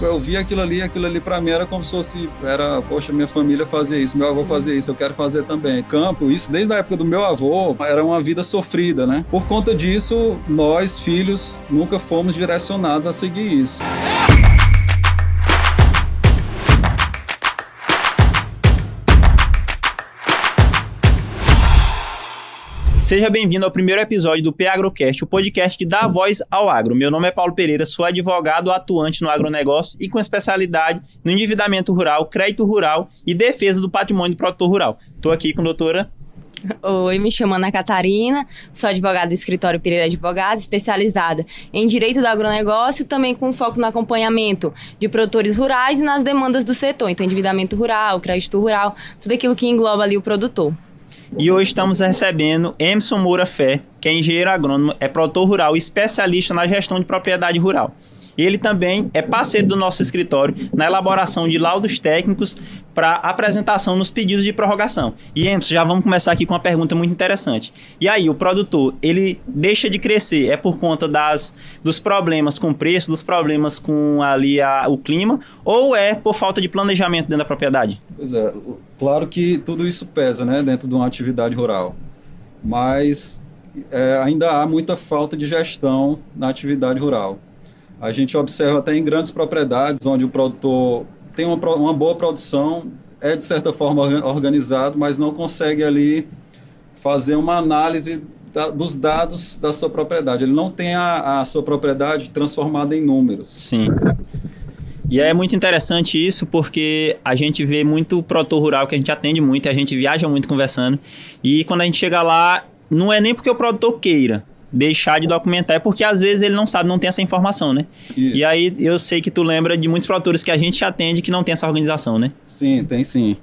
eu via aquilo ali para mim era como se fosse, poxa, minha família fazia isso, meu avô fazia isso, eu quero fazer também. Campo, isso desde a época do meu avô, era uma vida sofrida, né? Por conta disso, nós, filhos, nunca fomos direcionados a seguir isso. Seja bem-vindo ao primeiro episódio do PAgrocast, o podcast que dá voz ao agro. Meu nome é Paulo Pereira, sou advogado atuante no agronegócio e com especialidade no endividamento rural, crédito rural e defesa do patrimônio do produtor rural. Estou aqui com a doutora... Oi, me chamo Ana Catarina, sou advogada do escritório Pereira Advogados, especializada em direito do agronegócio, também com foco no acompanhamento de produtores rurais e nas demandas do setor, então endividamento rural, crédito rural, tudo aquilo que engloba ali o produtor. E hoje estamos recebendo Emerson Moura Fé, que é engenheiro agrônomo, é produtor rural e especialista na gestão de propriedade rural. Ele também é parceiro do nosso escritório na elaboração de laudos técnicos para apresentação nos pedidos de prorrogação. E Emerson, já vamos começar aqui com uma pergunta muito interessante. E aí, o produtor, ele deixa de crescer, é por conta dos problemas com o preço, dos problemas com ali o clima, ou é por falta de planejamento dentro da propriedade? Pois é, claro que tudo isso pesa, né, dentro de uma atividade rural, mas ainda há muita falta de gestão na atividade rural. A gente observa até em grandes propriedades, onde o produtor tem uma boa produção, é de certa forma organizado, mas não consegue ali fazer uma análise dos dados da sua propriedade. Ele não tem a sua propriedade transformada em números. Sim. E é muito interessante isso, porque a gente vê muito produtor rural, que a gente atende muito, a gente viaja muito conversando, e quando a gente chega lá, não é nem porque o produtor queira deixar de documentar, é porque às vezes ele não sabe, não tem essa informação, né? Isso. E aí eu sei que tu lembra de muitos produtores que a gente atende que não tem essa organização, né? Sim, tem sim.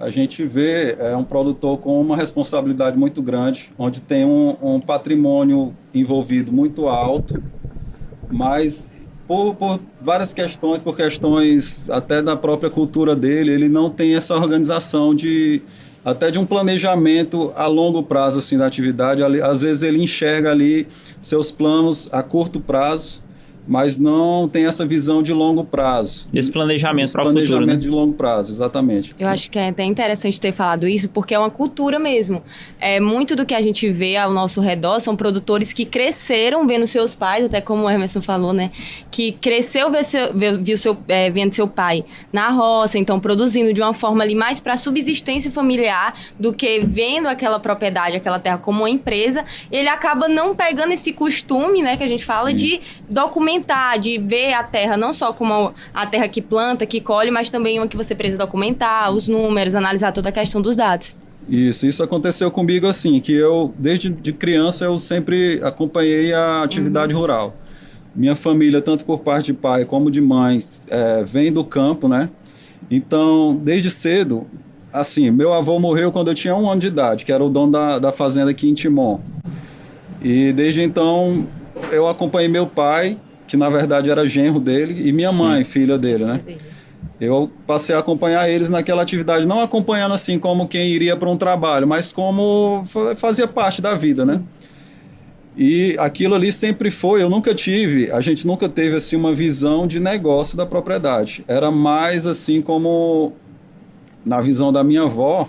A gente vê um produtor com uma responsabilidade muito grande, onde tem um patrimônio envolvido muito alto, mas por várias questões, por questões até da própria cultura dele, ele não tem essa organização até de um planejamento a longo prazo assim, da atividade. Às vezes ele enxerga ali seus planos a curto prazo, mas não tem essa visão de longo prazo. Esse planejamento para o futuro, né? Planejamento de longo prazo, exatamente. Eu acho que é até interessante ter falado isso, porque é uma cultura mesmo. Muito do que a gente vê ao nosso redor são produtores que cresceram vendo seus pais, até como o Emerson falou, né? Que cresceu vendo seu pai na roça, então produzindo de uma forma ali mais para subsistência familiar do que vendo aquela propriedade, aquela terra como uma empresa. Ele acaba não pegando esse costume, né, que a gente fala, sim, de documentar, de ver a terra não só como a terra que planta, que colhe, mas também uma que você precisa documentar, os números, analisar toda a questão dos dados. Isso aconteceu comigo assim, que eu, desde de criança, eu sempre acompanhei a atividade rural. Minha família, tanto por parte de pai como de mãe, vem do campo, né? Então, desde cedo, assim, meu avô morreu quando eu tinha 1 ano de idade, que era o dono da fazenda aqui em Timon. E desde então, eu acompanhei meu pai, que na verdade era genro dele, e minha mãe, filha dele, né? Eu passei a acompanhar eles naquela atividade, não acompanhando assim como quem iria para um trabalho, mas como fazia parte da vida, né? E aquilo ali sempre foi, a gente nunca teve assim uma visão de negócio da propriedade. Era mais assim como, na visão da minha avó,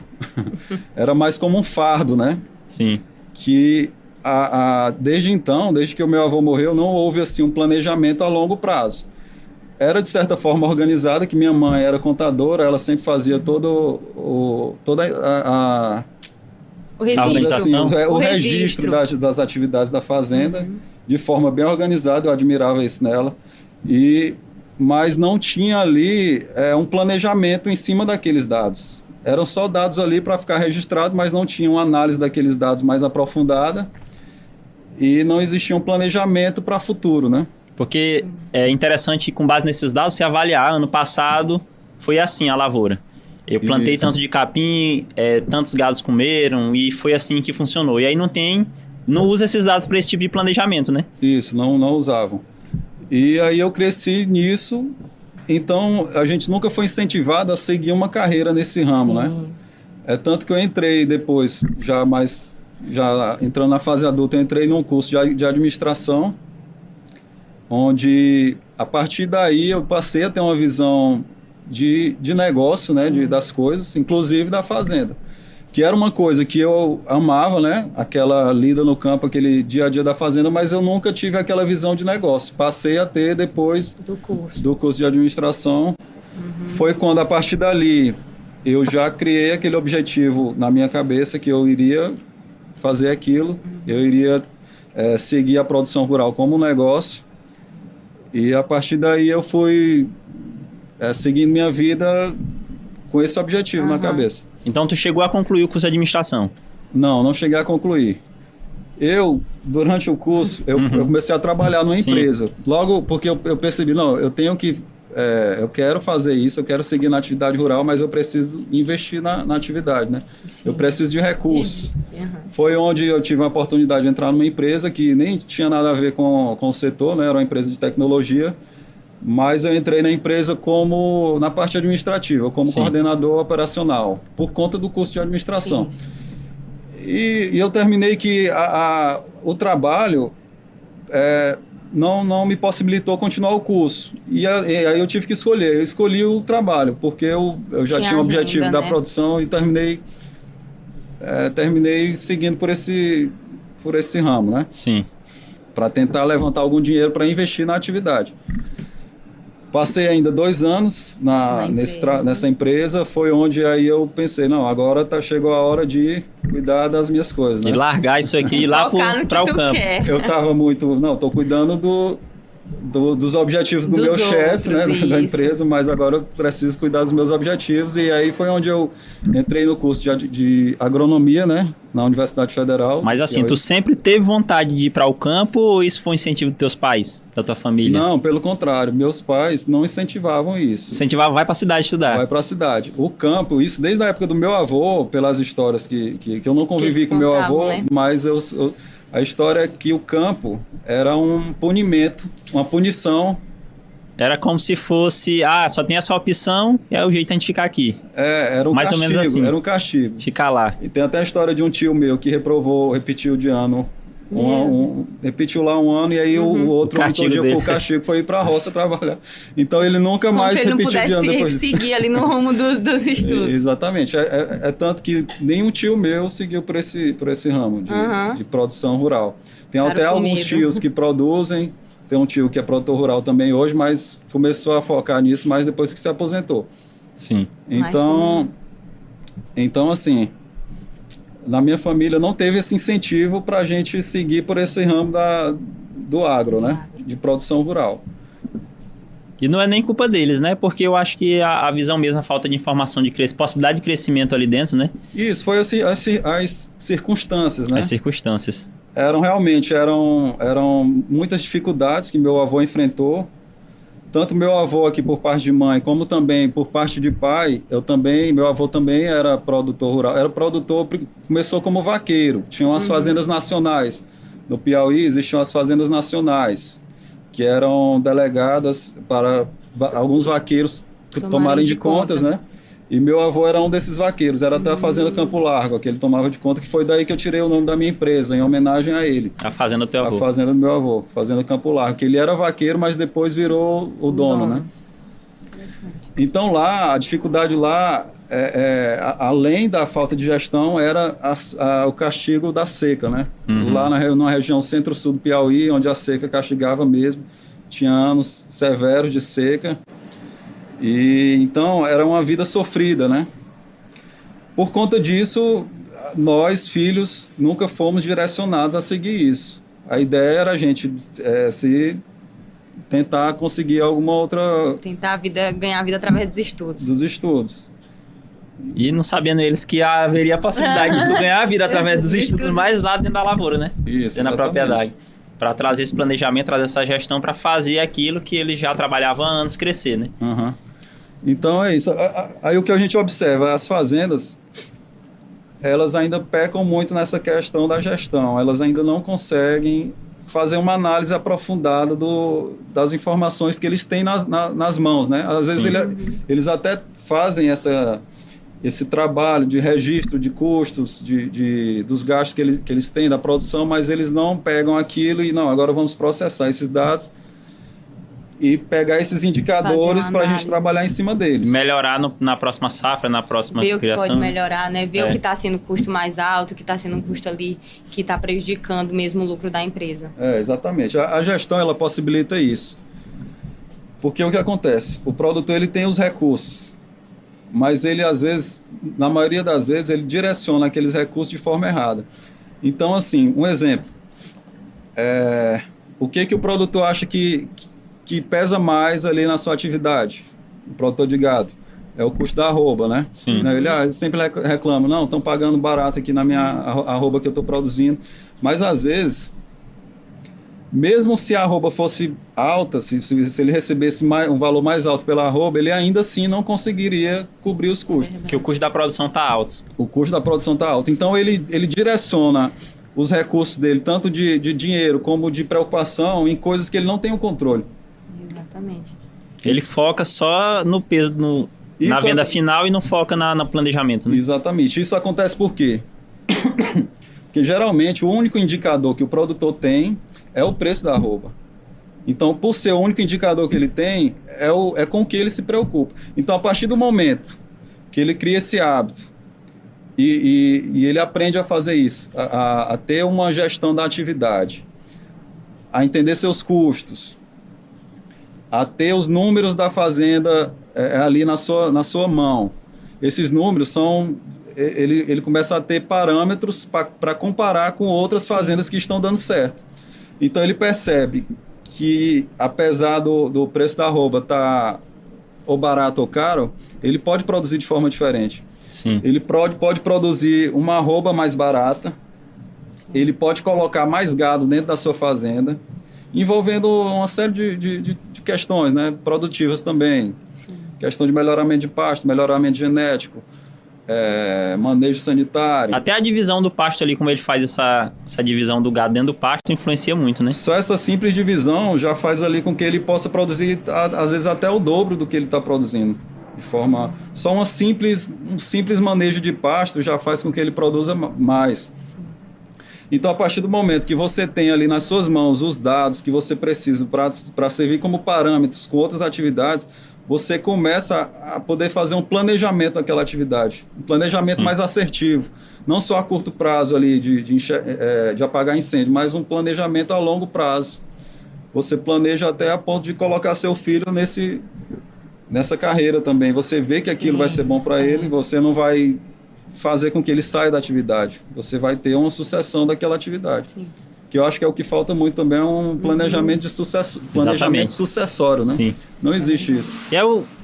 era mais como um fardo, né? Sim. Que desde que o meu avô morreu, não houve assim um planejamento a longo prazo. Era de certa forma organizada, que minha mãe era contadora, ela sempre fazia todo o registro das atividades da fazenda, de forma bem organizada. Eu admirava isso nela, mas não tinha ali um planejamento em cima daqueles dados. Eram só dados ali para ficar registrado, mas não tinha uma análise daqueles dados mais aprofundada e não existia um planejamento para o futuro, né? Porque é interessante, com base nesses dados, se avaliar. Ano passado foi assim a lavoura. Eu plantei tanto de capim, tantos gados comeram, e foi assim que funcionou. E aí não usa esses dados para esse tipo de planejamento, né? Isso, não usavam. E aí eu cresci nisso, então a gente nunca foi incentivado a seguir uma carreira nesse ramo, né? É tanto que eu entrei depois, já entrando na fase adulta, eu entrei num curso de administração. onde a partir daí eu passei a ter uma visão de negócio, né, das coisas, inclusive da fazenda, que era uma coisa que eu amava, né, aquela lida no campo, aquele dia a dia da fazenda, mas eu nunca tive aquela visão de negócio. Passei a ter depois do curso de administração. Foi quando, a partir dali, eu já criei aquele objetivo na minha cabeça que eu iria fazer aquilo, eu iria seguir a produção rural como um negócio, e a partir daí eu fui seguindo minha vida com esse objetivo na cabeça. Então tu chegou a concluir o curso de administração? Não cheguei a concluir. Durante o curso, eu comecei a trabalhar numa empresa. Logo, porque eu percebi, não, eu tenho que... eu quero fazer isso, eu quero seguir na atividade rural, mas eu preciso investir na atividade, né? Sim. Eu preciso de recursos. Foi onde eu tive a oportunidade de entrar numa empresa que nem tinha nada a ver com o setor, né? Era uma empresa de tecnologia, mas eu entrei na empresa na parte administrativa, como coordenador operacional, por conta do curso de administração. E eu terminei que o trabalho não me possibilitou continuar o curso. E aí eu tive que escolher. Eu escolhi o trabalho, porque eu já tinha um objetivo da produção e terminei seguindo por esse ramo, né? Sim. Para tentar levantar algum dinheiro para investir na atividade. Passei ainda 2 anos nessa empresa, foi onde aí eu pensei, não, agora chegou a hora de cuidar das minhas coisas, né? E largar isso aqui e ir lá para o campo. Eu estava estou cuidando dos objetivos do meu chefe, né, da empresa, mas agora eu preciso cuidar dos meus objetivos, e aí foi onde eu entrei no curso de agronomia, né, na Universidade Federal. Mas assim, tu sempre teve vontade de ir para o campo, ou isso foi um incentivo dos teus pais, da tua família? Não, pelo contrário, meus pais não incentivavam isso. Incentivavam, vai para a cidade estudar. Vai para a cidade. O campo, isso desde a época do meu avô, pelas histórias que eu não convivi com meu avô, né? Mas a história é que o campo era um punimento, uma punição. Era como se fosse, só tem essa opção, é o jeito de a gente ficar aqui. Era um mais castigo, ou menos assim. Era um castigo. Ficar lá. E tem até a história de um tio meu que repetiu de ano. Repetiu lá um ano, e aí o outro ano o castigo foi ir para a roça trabalhar. Então ele nunca mais repetiu de ano depois. Seguir ali no rumo dos estudos. Exatamente. É tanto que nenhum tio meu seguiu por esse ramo de produção rural. Tem até alguns tios que produzem. Tem um tio que é produtor rural também hoje, mas começou a focar nisso mais depois que se aposentou. Sim. Então assim, na minha família não teve esse incentivo para a gente seguir por esse ramo do agro, né? De produção rural. E não é nem culpa deles, né? Porque eu acho que a visão mesmo, a falta de informação, possibilidade de crescimento ali dentro, né? Isso, foi assim, as circunstâncias, né? As circunstâncias. Eram muitas dificuldades que meu avô enfrentou. Tanto meu avô aqui por parte de mãe, como também por parte de pai, meu avô também era produtor rural. Era produtor, começou como vaqueiro. Tinham as fazendas nacionais. No Piauí existiam as fazendas nacionais, que eram delegadas para alguns vaqueiros tomarem de contas, né? E meu avô era um desses vaqueiros, era até a Fazenda Campo Largo, que ele tomava de conta, que foi daí que eu tirei o nome da minha empresa, em homenagem a ele. A fazenda do teu avô. A fazenda do meu avô, Fazenda Campo Largo, que ele era vaqueiro, mas depois virou o dono, né? Então lá, a dificuldade lá, além da falta de gestão, era o castigo da seca, né? Lá na região centro-sul do Piauí, onde a seca castigava mesmo, tinha anos severos de seca. E então era uma vida sofrida, né? Por conta disso, nós, filhos, nunca fomos direcionados a seguir isso. A ideia era a gente se tentar conseguir alguma outra... Tentar ganhar a vida através dos estudos. Dos estudos. E não sabendo eles que haveria a possibilidade de ganhar a vida através dos estudos mais lá dentro da lavoura, né? Isso, dentro da propriedade. Para trazer esse planejamento, trazer essa gestão para fazer aquilo que ele já trabalhava há anos crescer, né? Então é isso. Aí o que a gente observa, as fazendas, elas ainda pecam muito nessa questão da gestão. Elas ainda não conseguem fazer uma análise aprofundada das informações que eles têm nas mãos, né? Às vezes eles até fazem esse trabalho de registro de custos, dos gastos que eles têm da produção, mas eles não pegam aquilo e agora vamos processar esses dados e pegar esses indicadores para a gente trabalhar em cima deles. Melhorar na próxima safra, na próxima criação. Ver o que pode né? melhorar, né? Ver o que está sendo custo mais alto, o que está sendo um custo ali que está prejudicando mesmo o lucro da empresa. Exatamente. A gestão, ela possibilita isso. Porque o que acontece? O produtor, ele tem os recursos, mas ele, às vezes, na maioria das vezes, ele direciona aqueles recursos de forma errada. Então, assim, um exemplo. O que o produtor acha que pesa mais ali na sua atividade? O produtor de gado. É o custo da arroba, né? Sim. Ele sempre reclama, não, estão pagando barato aqui na minha arroba que eu estou produzindo. Mas, às vezes, mesmo se a arroba fosse alta, se ele recebesse um valor mais alto pela arroba, ele ainda assim não conseguiria cobrir os custos. Porque o custo da produção está alto. O custo da produção está alto. Então, ele direciona os recursos dele, tanto de dinheiro como de preocupação, em coisas que ele não tem o controle. Exatamente. Ele foca só no peso, na venda final e não foca no planejamento, né? Exatamente. Isso acontece por quê? Porque geralmente o único indicador que o produtor tem é o preço da arroba. Então, por ser o único indicador que ele tem, é com o que ele se preocupa. Então, a partir do momento que ele cria esse hábito e ele aprende a fazer isso, a ter uma gestão da atividade, a entender seus custos, a ter os números da fazenda ali na sua mão. Esses números são... Ele começa a ter parâmetros para comparar com outras fazendas que estão dando certo. Então, ele percebe que, apesar do preço da arroba estar ou barato ou caro, ele pode produzir de forma diferente. Sim. Ele pode produzir uma arroba mais barata, ele pode colocar mais gado dentro da sua fazenda, envolvendo uma série de questões, né, produtivas também. Sim. Questão de melhoramento de pasto, melhoramento genético, manejo sanitário. Até a divisão do pasto ali, como ele faz essa divisão do gado dentro do pasto, influencia muito, né? Só essa simples divisão já faz ali com que ele possa produzir, às vezes, até o dobro do que ele está produzindo. Só um simples manejo de pasto já faz com que ele produza mais. Então, a partir do momento que você tem ali nas suas mãos os dados que você precisa para servir como parâmetros com outras atividades, você começa a poder fazer um planejamento daquela atividade. Um planejamento mais assertivo. Não só a curto prazo ali de apagar incêndio, mas um planejamento a longo prazo. Você planeja até a ponto de colocar seu filho nessa carreira também. Você vê que aquilo vai ser bom para ele, você não vai fazer com que ele saia da atividade. Você vai ter uma sucessão daquela atividade. Sim. Que eu acho que é o que falta muito também, é um planejamento de sucesso, planejamento sucessório, né? Sim. Não existe isso. E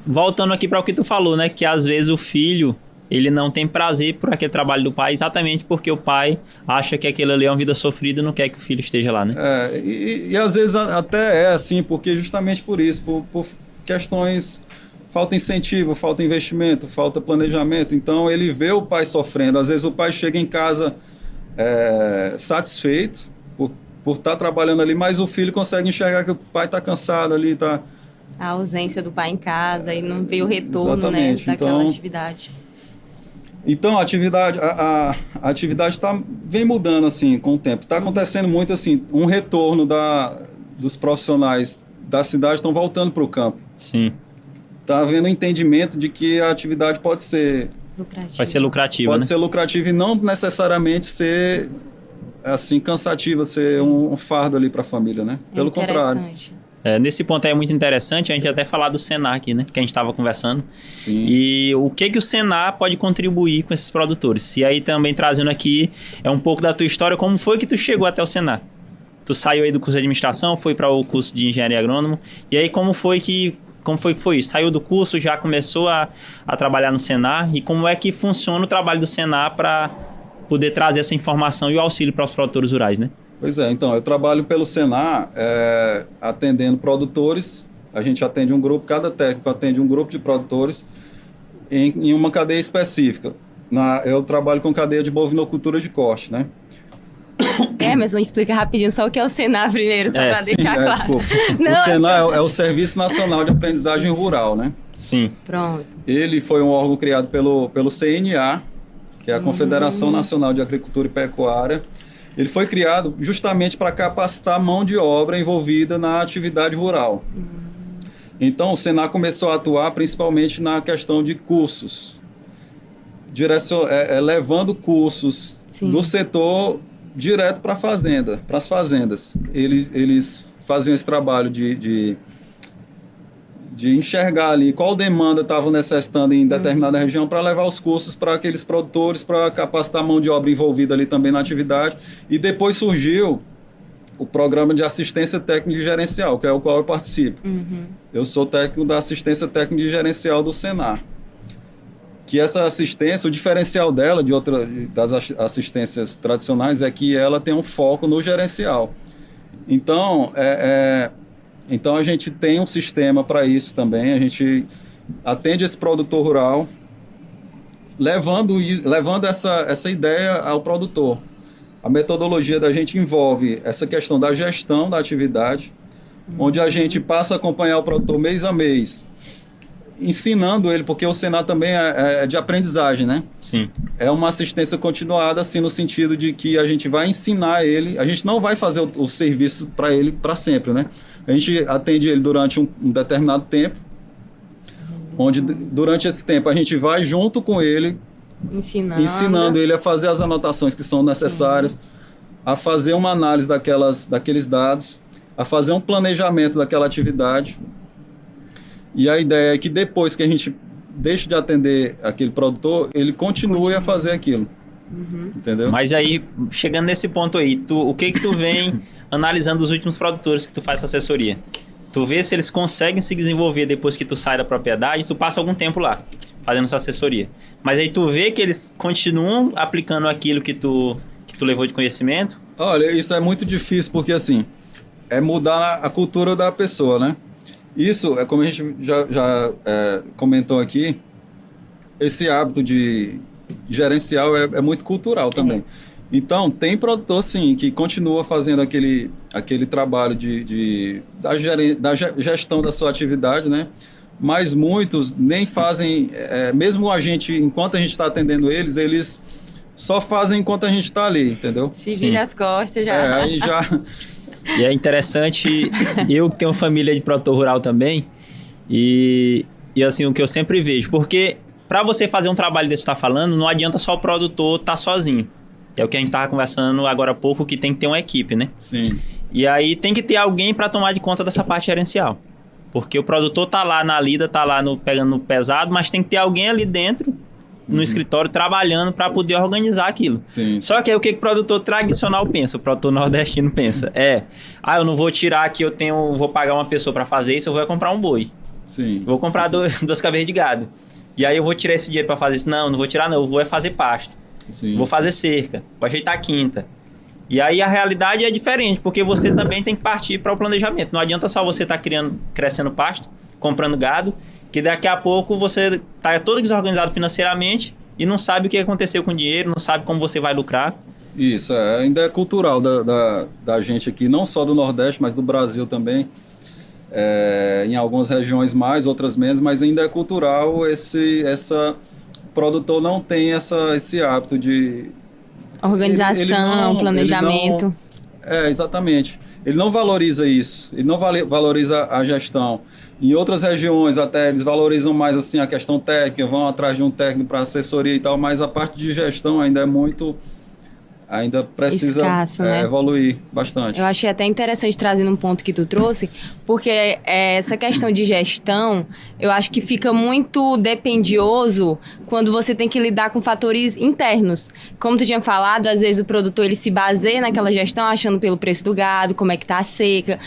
voltando aqui para o que tu falou, né? Que às vezes o filho, ele não tem prazer por aquele trabalho do pai, exatamente porque o pai acha que aquilo ali é uma vida sofrida e não quer que o filho esteja lá, né? E às vezes até é assim, porque justamente por isso, por questões... Falta incentivo, falta investimento, falta planejamento. Então, ele vê o pai sofrendo. Às vezes, o pai chega em casa satisfeito por estar trabalhando ali, mas o filho consegue enxergar que o pai está cansado ali. A ausência do pai em casa e não vê o retorno, né, daquela atividade. Então, a atividade vem mudando assim, com o tempo. Está acontecendo muito assim, um retorno dos profissionais da cidade estão voltando para o campo. Sim. Está havendo um entendimento de que a atividade pode ser lucrativa. Vai ser lucrativa, Pode ser lucrativa e não necessariamente ser assim cansativa, ser um fardo ali para a família, né? Pelo contrário. Nesse ponto aí é muito interessante a gente até falar do Senar aqui, né? Que a gente estava conversando. Sim. E o que o Senar pode contribuir com esses produtores. E aí também trazendo aqui um pouco da tua história, como foi que tu chegou até o Senar? Tu saiu aí do curso de administração, foi para o curso de engenharia agrônomo. E aí como foi que foi isso? Saiu do curso, já começou a trabalhar no Senar, e como é que funciona o trabalho do Senar para poder trazer essa informação e o auxílio para os produtores rurais, né? Pois é, então, eu trabalho pelo Senar atendendo produtores, a gente atende um grupo, cada técnico atende um grupo de produtores em uma cadeia específica. Eu trabalho com cadeia de bovinocultura de corte, né? Mas não explica rapidinho só o que é o Senar primeiro, só para deixar claro. Desculpa. Não, o Senar é o Serviço Nacional de Aprendizagem Rural, né? Sim. Pronto. Ele foi um órgão criado pelo CNA, que é a Confederação Nacional de Agricultura e Pecuária. Ele foi criado justamente para capacitar a mão de obra envolvida na atividade rural. Então, o Senar começou a atuar principalmente na questão de cursos, levando cursos do setor direto para a fazenda, para as fazendas. Eles faziam esse trabalho de enxergar ali qual demanda estavam necessitando em determinada região para levar os cursos para aqueles produtores, para capacitar a mão de obra envolvida ali também na atividade. E depois surgiu o programa de assistência técnica e gerencial, que é o qual eu participo. Eu sou técnico da assistência técnica e gerencial do Senar. Que essa assistência, o diferencial dela das assistências tradicionais é que ela tem um foco no gerencial. Então, então a gente tem um sistema para isso também, a gente atende esse produtor rural, levando essa ideia ao produtor. A metodologia da gente envolve essa questão da gestão da atividade, onde a gente passa a acompanhar o produtor mês a mês, ensinando ele, porque o Senar também é de aprendizagem, né? Sim. É uma assistência continuada, assim, no sentido de que a gente vai ensinar ele, a gente não vai fazer o serviço para ele para sempre, né? A gente atende ele durante um determinado tempo, onde durante esse tempo a gente vai junto com ele, ensinando ele a fazer as anotações que são necessárias, a fazer uma análise daqueles dados, a fazer um planejamento daquela atividade. E a ideia é que depois que a gente deixe de atender aquele produtor, ele continue a fazer aquilo. Entendeu? Mas aí, chegando nesse ponto aí, o que tu vem analisando os últimos produtores que tu faz essa assessoria? Tu vê se eles conseguem se desenvolver depois que tu sai da propriedade, tu passa algum tempo lá, fazendo essa assessoria. Mas aí tu vê que eles continuam aplicando aquilo que tu levou de conhecimento? Olha, isso é muito difícil, porque assim, é mudar a cultura da pessoa, né? Isso, como a gente já comentou aqui, esse hábito de gerencial é muito cultural também. Então, tem produtor, sim, que continua fazendo aquele trabalho da gestão da sua atividade, né? Mas muitos nem fazem, mesmo enquanto a gente está atendendo eles só fazem enquanto a gente está ali, entendeu? Se vira as costas já. Aí já... E é interessante, eu que tenho família de produtor rural também, e assim, o que eu sempre vejo, porque para você fazer um trabalho desse que você está falando, não adianta só o produtor estar sozinho. É o que a gente estava conversando agora há pouco, que tem que ter uma equipe, né? Sim. E aí tem que ter alguém para tomar de conta dessa parte gerencial. Porque o produtor tá lá na lida, tá lá pegando no pesado, mas tem que ter alguém ali dentro, no escritório, trabalhando para poder organizar aquilo. Sim. Só que aí o que o produtor tradicional pensa, o produtor nordestino pensa, eu não vou tirar aqui, vou pagar uma pessoa para fazer isso, eu vou comprar um boi. Sim. Vou comprar duas cabeças de gado. E aí eu vou tirar esse dinheiro para fazer isso. Não vou tirar não, eu vou fazer pasto. Sim. Vou fazer cerca, vou ajeitar a quinta. E aí a realidade é diferente, porque você também tem que partir para o planejamento. Não adianta só você estar crescendo pasto, comprando gado, que daqui a pouco você está todo desorganizado financeiramente e não sabe o que aconteceu com o dinheiro, não sabe como você vai lucrar. Isso, ainda é cultural da gente aqui, não só do Nordeste, mas do Brasil também. Em algumas regiões mais, outras menos, mas ainda é cultural o produtor não tem esse hábito de... Organização, planejamento. Exatamente. Ele não valoriza isso, ele não valoriza a gestão. Em outras regiões até eles valorizam mais assim a questão técnica, vão atrás de um técnico para assessoria e tal, mas a parte de gestão ainda ainda precisa escasso, né? Evoluir bastante. Eu achei até interessante trazendo um ponto que tu trouxe, porque essa questão de gestão, eu acho que fica muito dependioso quando você tem que lidar com fatores internos. Como tu tinha falado, às vezes o produtor ele se baseia naquela gestão achando pelo preço do gado, como é que tá a seca,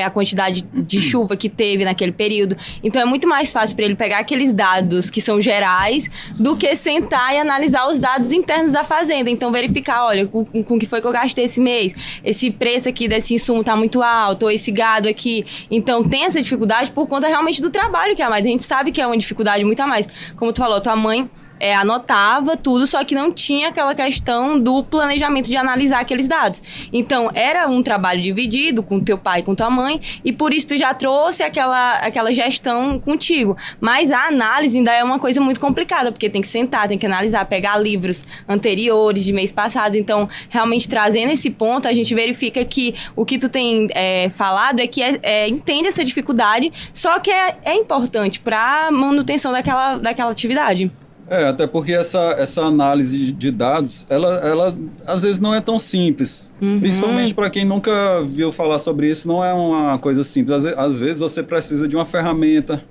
a quantidade de chuva que teve naquele período. Então é muito mais fácil para ele pegar aqueles dados que são gerais do que sentar e analisar os dados internos da fazenda. Então verificar, olha, com que foi que eu gastei esse mês, esse preço aqui desse insumo tá muito alto, ou esse gado aqui. Então tem essa dificuldade por conta realmente do trabalho que é a mais. A gente sabe que é uma dificuldade muito a mais. Como tu falou, tua mãe anotava tudo, só que não tinha aquela questão do planejamento de analisar aqueles dados. Então, era um trabalho dividido com teu pai e com tua mãe, e por isso tu já trouxe aquela gestão contigo. Mas a análise ainda é uma coisa muito complicada, porque tem que sentar, tem que analisar, pegar livros anteriores, de mês passado. Então, realmente, trazendo esse ponto, a gente verifica que o que tu tem falado é que entende essa dificuldade, só que é importante para manutenção daquela atividade. Até porque essa análise de dados, ela às vezes não é tão simples. Principalmente para quem nunca viu falar sobre isso, não é uma coisa simples. Às vezes você precisa de uma ferramenta,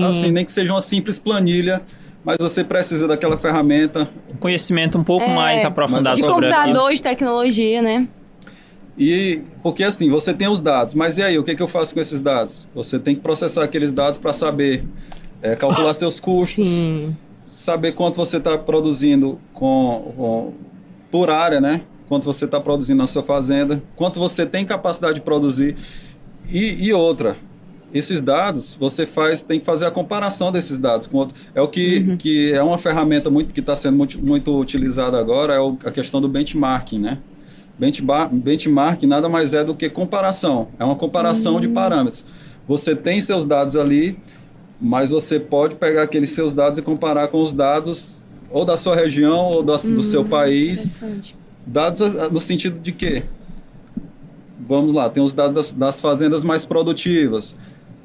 assim, nem que seja uma simples planilha, mas você precisa daquela ferramenta. Conhecimento um pouco mais aprofundado sobre aquilo. De computador, de tecnologia, né? E porque assim, você tem os dados, mas e aí, o que eu faço com esses dados? Você tem que processar aqueles dados para saber calcular seus custos, saber quanto você está produzindo por área, né? Quanto você está produzindo na sua fazenda, quanto você tem capacidade de produzir. E outra, esses dados, tem que fazer a comparação desses dados com outro. É o que é uma ferramenta que está sendo muito utilizada agora, a questão do benchmarking, né? Benchmarking nada mais é do que comparação. É uma comparação de parâmetros. Você tem seus dados ali, mas você pode pegar aqueles seus dados e comparar com os dados ou da sua região ou do seu país. Dados no sentido de quê? Vamos lá, tem os dados das fazendas mais produtivas,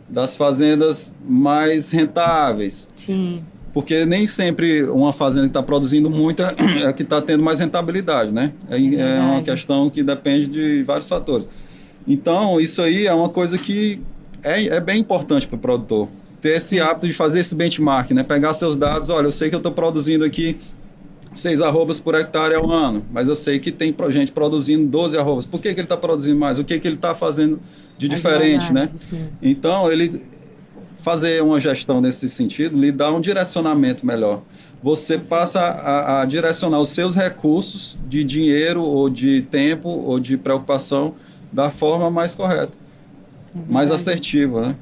das fazendas mais rentáveis. Sim. Porque nem sempre uma fazenda que está produzindo muito é que está tendo mais rentabilidade, né? É uma questão que depende de vários fatores. Então, isso aí é uma coisa que é bem importante para o produtor. Ter esse hábito de fazer esse benchmark, né? Pegar seus dados, olha, eu sei que eu estou produzindo aqui 6 arrobas por hectare ao ano, mas eu sei que tem gente produzindo 12 arrobas. Por que ele está produzindo mais? O que ele está fazendo de diferente, né? Então, ele fazer uma gestão nesse sentido lhe dá um direcionamento melhor. Você passa a direcionar os seus recursos de dinheiro ou de tempo ou de preocupação da forma mais correta, mais assertiva, né?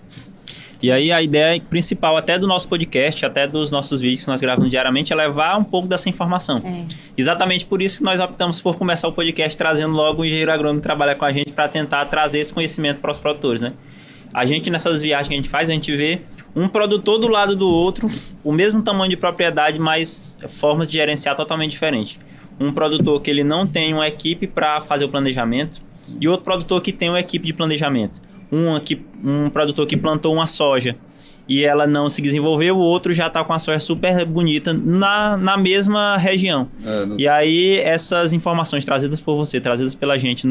E aí a ideia principal até do nosso podcast, até dos nossos vídeos que nós gravamos diariamente, é levar um pouco dessa informação. Exatamente por isso que nós optamos por começar o podcast trazendo logo o engenheiro agrônomo que trabalha com a gente para tentar trazer esse conhecimento para os produtores, né? A gente, nessas viagens que a gente faz, a gente vê um produtor do lado do outro, o mesmo tamanho de propriedade, mas formas de gerenciar totalmente diferentes. Um produtor que ele não tem uma equipe para fazer o planejamento e outro produtor que tem uma equipe de planejamento. Um produtor que plantou uma soja e ela não se desenvolveu, o outro já está com a soja super bonita na mesma região. E aí essas informações trazidas por você, trazidas pela gente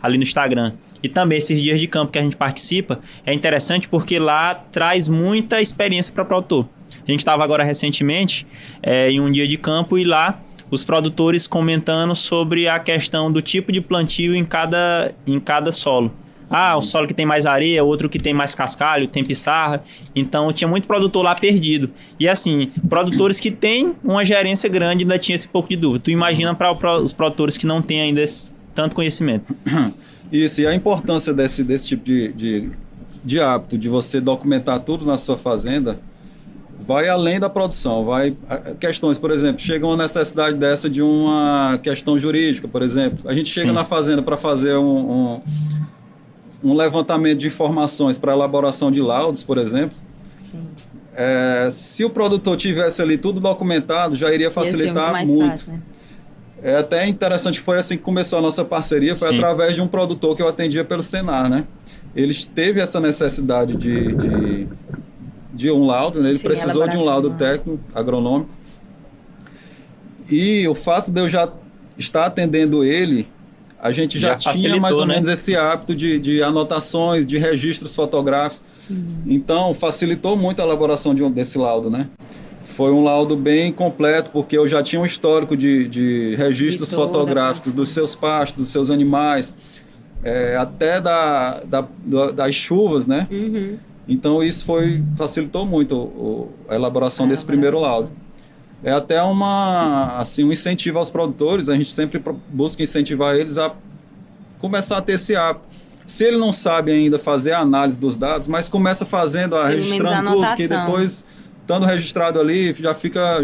ali no Instagram, e também esses dias de campo que a gente participa, é interessante porque lá traz muita experiência para o produtor. A gente estava agora recentemente em um dia de campo e lá os produtores comentando sobre a questão do tipo de plantio em cada solo. O solo que tem mais areia, outro que tem mais cascalho, tem pissarra. Então, tinha muito produtor lá perdido. E assim, produtores que têm uma gerência grande ainda tinha esse pouco de dúvida. Tu imagina para os produtores que não têm ainda tanto conhecimento. Isso, e a importância desse tipo de hábito, de você documentar tudo na sua fazenda, vai além da produção. Questões, por exemplo, chega uma necessidade dessa de uma questão jurídica, por exemplo. A gente chega na fazenda para fazer um levantamento de informações para elaboração de laudos, por exemplo. Se o produtor tivesse ali tudo documentado, já iria facilitar muito. Fácil, né? É até interessante, foi assim que começou a nossa parceria, foi através de um produtor que eu atendia pelo Senar, né? Ele teve essa necessidade de um laudo, né? Ele precisou de um laudo técnico, agronômico. E o fato de eu já estar atendendo ele, a gente já tinha mais ou menos esse hábito de anotações, de registros fotográficos. Então, facilitou muito a elaboração desse laudo, né? Foi um laudo bem completo, porque eu já tinha um histórico de registros fotográficos dos seus pastos, dos seus animais, até das chuvas, né? Então, isso facilitou muito a elaboração desse primeiro laudo. É até um incentivo aos produtores, a gente sempre busca incentivar eles a começar a ter esse hábito. Se ele não sabe ainda fazer a análise dos dados, mas começa registrando tudo, que depois estando registrado ali, já fica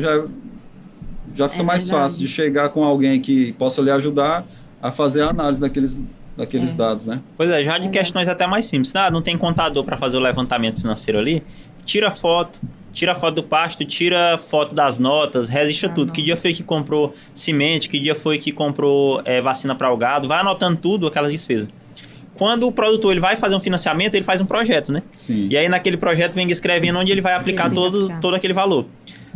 mais fácil de chegar com alguém que possa lhe ajudar a fazer a análise daqueles dados, né? Pois é, já de questões até mais simples. Não tem contador para fazer o levantamento financeiro ali? Tira foto do pasto, tira foto das notas, registra tudo. Que dia foi que comprou semente, que dia foi que comprou vacina para o gado, vai anotando tudo, aquelas despesas. Quando o produtor ele vai fazer um financiamento, ele faz um projeto, né? Sim. E aí naquele projeto vem escrevendo onde ele vai aplicar todo aquele valor.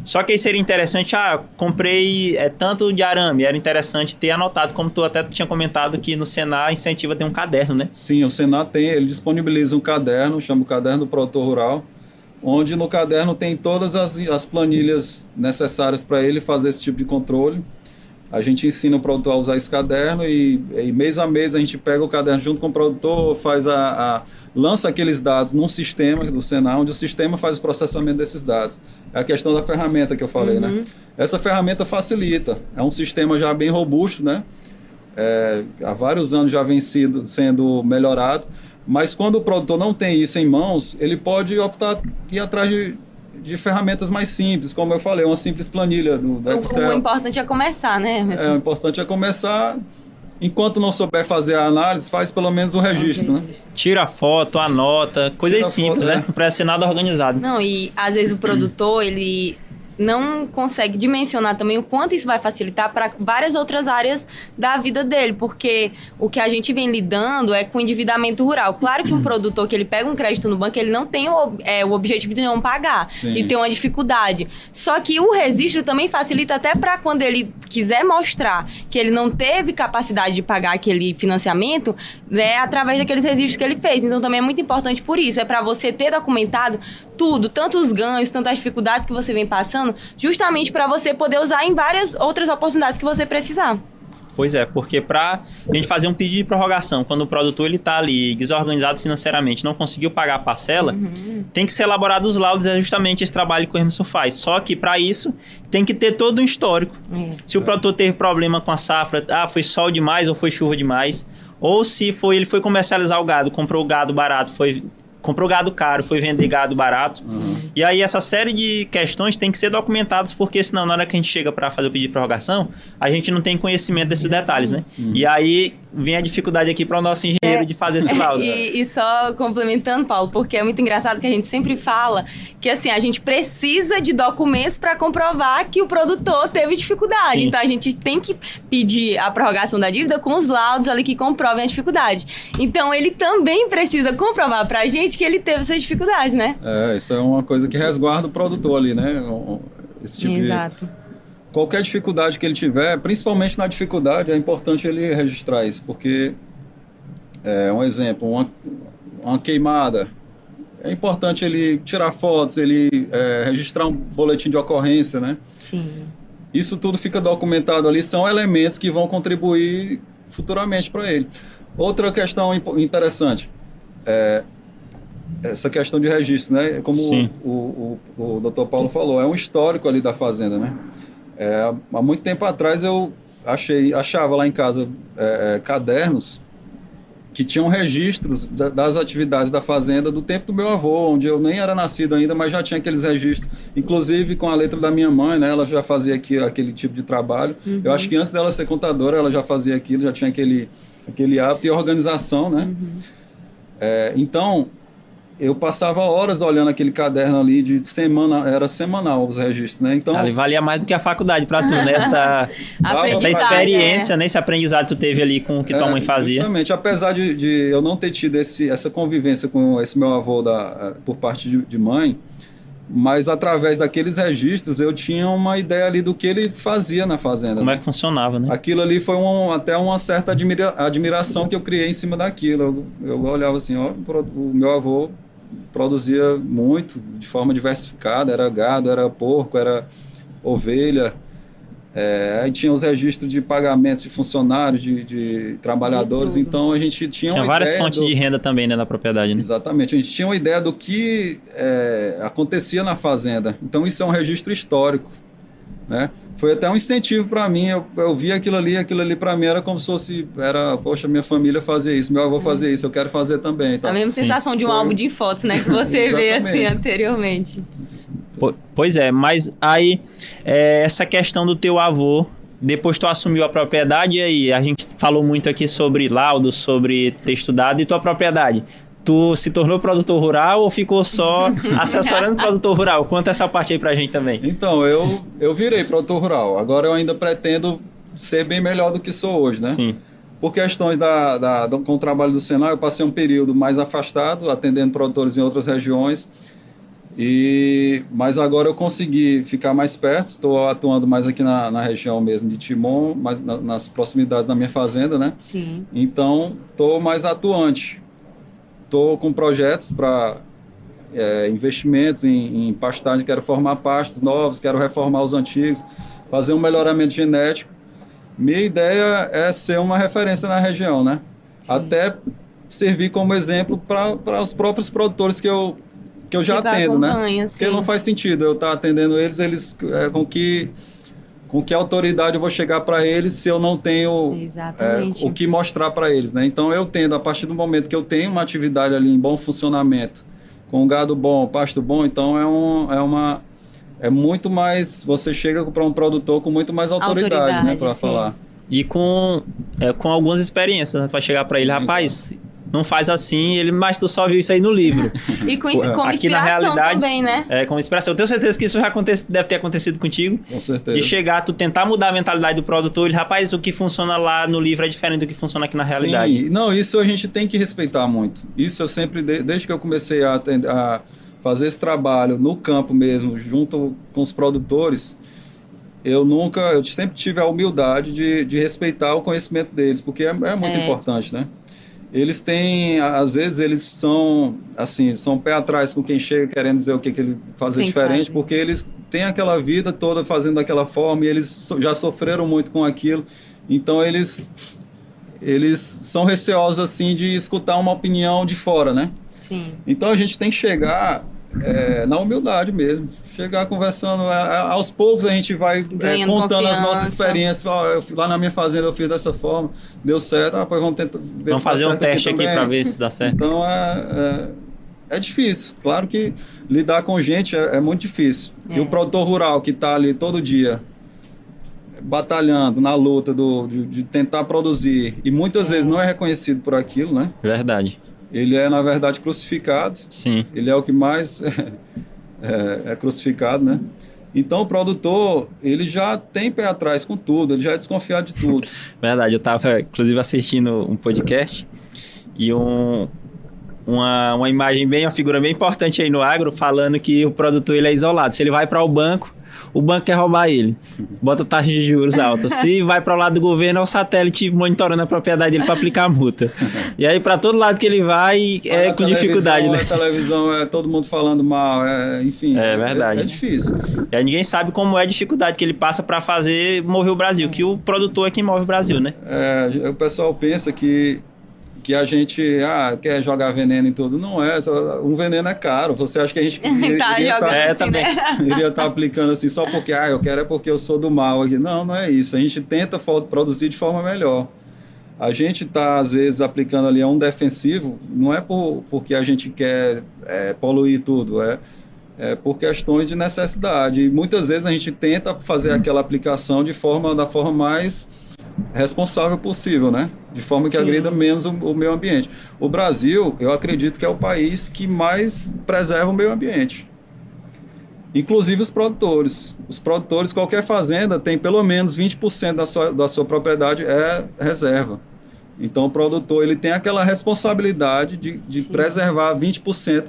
Só que aí seria interessante, comprei tanto de arame, era interessante ter anotado, como tu até tinha comentado que no Senar incentiva ter um caderno, né? Sim, o Senar ele disponibiliza um caderno, chama o Caderno do Produtor Rural, onde no caderno tem todas as planilhas necessárias para ele fazer esse tipo de controle. A gente ensina o produtor a usar esse caderno e mês a mês a gente pega o caderno junto com o produtor, lança aqueles dados num sistema do Senar, onde o sistema faz o processamento desses dados. É a questão da ferramenta que eu falei, né? Essa ferramenta facilita, é um sistema já bem robusto, né? Há vários anos já vem sendo melhorado, mas quando o produtor não tem isso em mãos, ele pode optar ir atrás de ferramentas mais simples, como eu falei, uma simples planilha do Excel. O importante é começar, né? O importante é começar. Enquanto não souber fazer a análise, faz pelo menos o registro, né? Tira a foto, anota, coisas simples, né? Não precisa ser nada organizado. Não, e às vezes o produtor, ele não consegue dimensionar também o quanto isso vai facilitar para várias outras áreas da vida dele, porque o que a gente vem lidando é com endividamento rural. Claro que um produtor que ele pega um crédito no banco, ele não tem o objetivo de não pagar, de ter uma dificuldade. Só que o registro também facilita até para quando ele quiser mostrar que ele não teve capacidade de pagar aquele financiamento, né, através daqueles registros que ele fez. Então também é muito importante por isso, é para você ter documentado tudo, tanto os ganhos, tanto as dificuldades que você vem passando, justamente para você poder usar em várias outras oportunidades que você precisar. Pois é, porque para a gente fazer um pedido de prorrogação, quando o produtor ele está ali desorganizado financeiramente, não conseguiu pagar a parcela, tem que ser elaborado os laudos, é justamente esse trabalho que o Emerson faz. Só que para isso tem que ter todo um histórico. Se o produtor teve problema com a safra, foi sol demais ou foi chuva demais, ou se ele foi comercializar o gado, comprou o gado barato, comprou gado caro, foi vender gado barato. E aí essa série de questões tem que ser documentadas, porque senão na hora que a gente chega para fazer o pedido de prorrogação, a gente não tem conhecimento desses detalhes, né? E aí vem a dificuldade aqui para o nosso engenheiro de fazer esse laudo. E só complementando, Paulo, porque é muito engraçado que a gente sempre fala que assim, a gente precisa de documentos para comprovar que o produtor teve dificuldade. Sim. Então a gente tem que pedir a prorrogação da dívida com os laudos ali que comprovem a dificuldade. Então ele também precisa comprovar para a gente que ele teve essas dificuldades, né? Isso é uma coisa que resguarda o produtor ali, né? Esse tipo Exato. Qualquer dificuldade que ele tiver, principalmente na dificuldade, é importante ele registrar isso, porque, um exemplo, uma queimada, é importante ele tirar fotos, ele registrar um boletim de ocorrência, né? Sim. Isso tudo fica documentado ali, são elementos que vão contribuir futuramente para ele. Outra questão interessante, essa questão de registro, né? Como o Dr. Paulo falou, é um histórico ali da fazenda, né? Há muito tempo atrás eu achava lá em casa cadernos que tinham registros das atividades da fazenda do tempo do meu avô, onde eu nem era nascido ainda, mas já tinha aqueles registros, inclusive com a letra da minha mãe, né? Ela já fazia aquele tipo de trabalho. Eu acho que antes dela ser contadora, ela já fazia aquilo, já tinha aquele hábito e organização, né? Então, eu passava horas olhando aquele caderno ali de semana, era semanal os registros, né? Então, ali valia mais do que a faculdade para tu, né? Essa experiência, né? Esse aprendizado que tu teve ali com o que tua mãe fazia. Justamente, apesar de eu não ter tido essa convivência com esse meu avô por parte de mãe, mas através daqueles registros eu tinha uma ideia ali do que ele fazia na fazenda. Como é que funcionava, né? Aquilo ali foi até uma certa admiração que eu criei em cima daquilo. Eu olhava assim, o meu avô produzia muito, de forma diversificada, era gado, era porco, era ovelha, aí tinha os registros de pagamentos de funcionários, de trabalhadores, então a gente tinha uma várias fontes de renda também, né, na propriedade, né? Exatamente, a gente tinha uma ideia do que acontecia na fazenda, então isso é um registro histórico, né? Foi até um incentivo para mim, eu via aquilo ali para mim era como se fosse, poxa, minha família fazia isso, meu avô fazia isso, eu quero fazer também. Então, a mesma sensação de um álbum de fotos, né, que você vê assim anteriormente. Pois é, mas aí essa questão do teu avô, depois tu assumiu a propriedade, e aí a gente falou muito aqui sobre laudo, sobre ter estudado, e tua propriedade. Tu se tornou produtor rural ou ficou só assessorando produtor rural? Conta essa parte aí pra gente também. Então, eu virei produtor rural. Agora eu ainda pretendo ser bem melhor do que sou hoje, né? Sim. Por questões com o trabalho do Senai, eu passei um período mais afastado, atendendo produtores em outras regiões. Mas agora eu consegui ficar mais perto, estou atuando mais aqui na região mesmo de Timon, mais nas proximidades da minha fazenda, né? Sim. Então, estou mais atuante. Estou com projetos para investimentos em pastagem, quero formar pastos novos, quero reformar os antigos, fazer um melhoramento genético. Minha ideia é ser uma referência na região, né? Sim. Até servir como exemplo para os próprios produtores que eu já atendo, né? Porque não faz sentido eu estar atendendo eles com que autoridade eu vou chegar para eles se eu não tenho o que mostrar para eles, né? Então eu tendo, a partir do momento que eu tenho uma atividade ali em bom funcionamento, com gado bom, pasto bom, então é muito mais, você chega para um produtor com muito mais autoridade, né, para falar. E com algumas experiências, né, para chegar para ele, rapaz, não faz assim, mas tu só viu isso aí no livro. E com isso, como aqui inspiração na realidade, também, né? Como inspiração. Eu tenho certeza que isso já deve ter acontecido contigo. Com certeza. De chegar, tu tentar mudar a mentalidade do produtor, e rapaz, o que funciona lá no livro é diferente do que funciona aqui na realidade. Sim, não, isso a gente tem que respeitar muito. Isso eu sempre, desde que eu comecei a fazer esse trabalho no campo mesmo, junto com os produtores, eu sempre tive a humildade de respeitar o conhecimento deles, porque é muito importante, né? Eles têm, às vezes, eles são pé atrás com quem chega querendo dizer o que ele fazer diferente, porque eles têm aquela vida toda fazendo daquela forma e eles já sofreram muito com aquilo. Então, eles são receosos, assim, de escutar uma opinião de fora, né? Sim. Então, a gente tem que chegar na humildade mesmo. Chegar conversando, aos poucos a gente vai contando as nossas experiências. Lá na minha fazenda eu fiz dessa forma, deu certo, depois vamos tentar ver vamos fazer um teste aqui para ver se dá certo. Então é difícil, claro que lidar com gente é muito difícil. E o produtor rural que está ali todo dia batalhando na luta de tentar produzir e muitas vezes não é reconhecido por aquilo, né? Verdade. Ele é, na verdade, crucificado. Sim. Ele é o que mais é crucificado, né? Então, o produtor, ele já tem pé atrás com tudo, ele já é desconfiado de tudo. Verdade, eu estava, inclusive, assistindo um podcast e uma imagem uma figura bem importante aí no agro, falando que o produtor ele é isolado. Se ele vai para o banco quer roubar ele. Bota taxa de juros alta. Se vai para o lado do governo, é o satélite monitorando a propriedade dele para aplicar a multa. E aí, para todo lado que ele vai, com dificuldade, né? A televisão é todo mundo falando mal, enfim. É verdade. É difícil. E aí ninguém sabe como é a dificuldade que ele passa para mover o Brasil, que o produtor é quem move o Brasil, né? O pessoal pensa que a gente quer jogar veneno em tudo. Não é, um veneno é caro. Você acha que a gente iria estar aplicando assim só porque eu quero porque eu sou do mal aqui. Não é isso. A gente tenta produzir de forma melhor. A gente está, às vezes, aplicando ali um defensivo, não é porque a gente quer poluir tudo, é por questões de necessidade. E muitas vezes a gente tenta fazer aquela aplicação da forma mais responsável possível, né? De forma que agrida menos o meio ambiente. O Brasil, eu acredito que é o país que mais preserva o meio ambiente. Inclusive os produtores. Os produtores, qualquer fazenda tem pelo menos 20% da sua propriedade reserva. Então o produtor ele tem aquela responsabilidade de preservar 20%,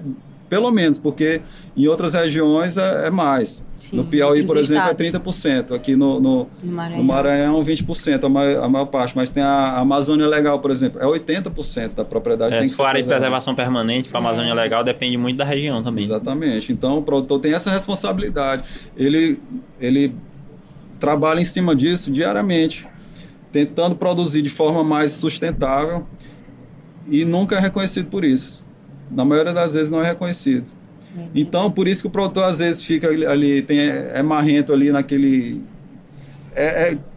pelo menos, porque em outras regiões é mais. Sim, no Piauí, por exemplo, é 30%. Aqui no Maranhão, 20%, a maior parte. Mas tem a Amazônia Legal, por exemplo, é 80% da propriedade. Se for área de preservação permanente, para a Amazônia Legal, depende muito da região também. Exatamente. Então, o produtor tem essa responsabilidade. Ele trabalha em cima disso diariamente, tentando produzir de forma mais sustentável e nunca é reconhecido por isso. Na maioria das vezes não é reconhecido. Então, por isso que o produtor às vezes fica ali, é marrento ali naquele...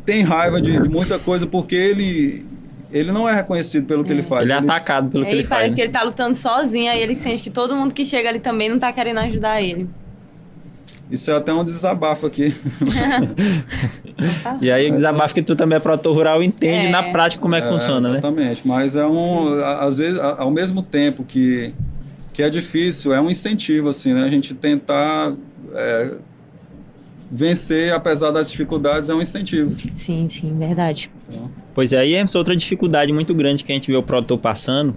tem raiva de muita coisa porque ele não é reconhecido pelo que ele faz. Ele é atacado pelo que ele faz. Parece que ele está lutando sozinho, aí ele sente que todo mundo que chega ali também não está querendo ajudar ele. Isso é até um desabafo aqui. E aí o desabafo que tu também é produtor rural entende na prática como é que funciona, né? Exatamente, mas às vezes, ao mesmo tempo que é difícil, é um incentivo, assim, né? A gente tentar vencer, apesar das dificuldades, é um incentivo. Sim, verdade. Então, Pois é, aí essa outra dificuldade muito grande que a gente vê o produtor passando